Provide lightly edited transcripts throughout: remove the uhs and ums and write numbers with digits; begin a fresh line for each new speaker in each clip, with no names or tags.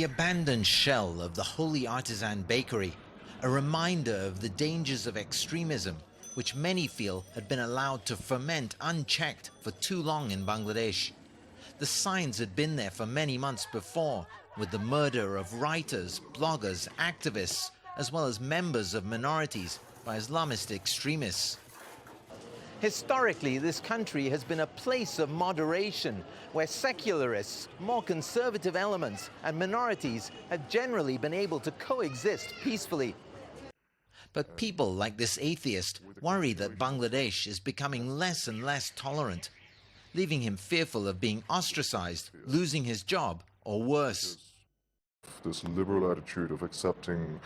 The abandoned shell of the Holy Artisan Bakery, a reminder of the dangers of extremism, which many feel had been allowed to ferment unchecked for too long in Bangladesh. The signs had been there for many months before, with the murder of writers, bloggers, activists, as well as members of minorities by Islamist extremists. Historically, this country has been a place of moderation, where secularists, more conservative elements, and minorities have generally been able to coexist peacefully. But people like this atheist worry that Bangladesh is becoming less and less tolerant, leaving him fearful of being ostracized, losing his job, or worse.
This liberal attitude of accepting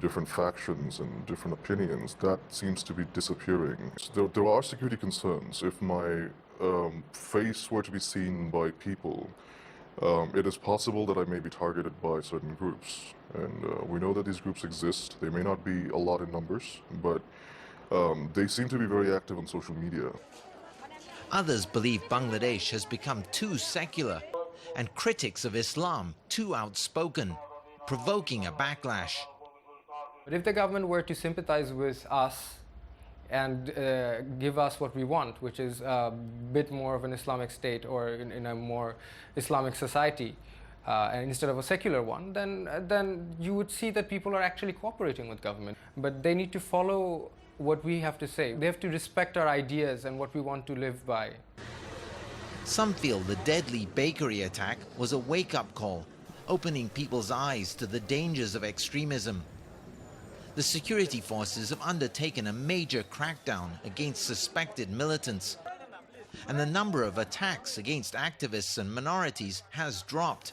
different factions and different opinions, that seems to be disappearing. There are security concerns. If my face were to be seen by people, it is possible that I may be targeted by certain groups. And we know that these groups exist. They may not be a lot in numbers, but they seem to be very active on social media.
Others believe Bangladesh has become too secular, and critics of Islam too outspoken, provoking a backlash.
But if the government were to sympathize with us and give us what we want, which is a bit more of an Islamic state or in a more Islamic society, and instead of a secular one, then you would see that people are actually cooperating with government. But they need to follow what we have to say. They have to respect our ideas and what we want to live by.
Some feel the deadly bakery attack was a wake-up call, opening people's eyes to the dangers of extremism. The security forces have undertaken a major crackdown against suspected militants, and the number of attacks against activists and minorities has dropped.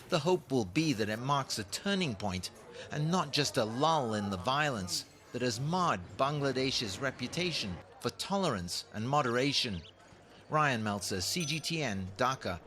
The hope will be that it marks a turning point and not just a lull in the violence that has marred Bangladesh's reputation for tolerance and moderation. Rian, Maelzer, CGTN, Dhaka.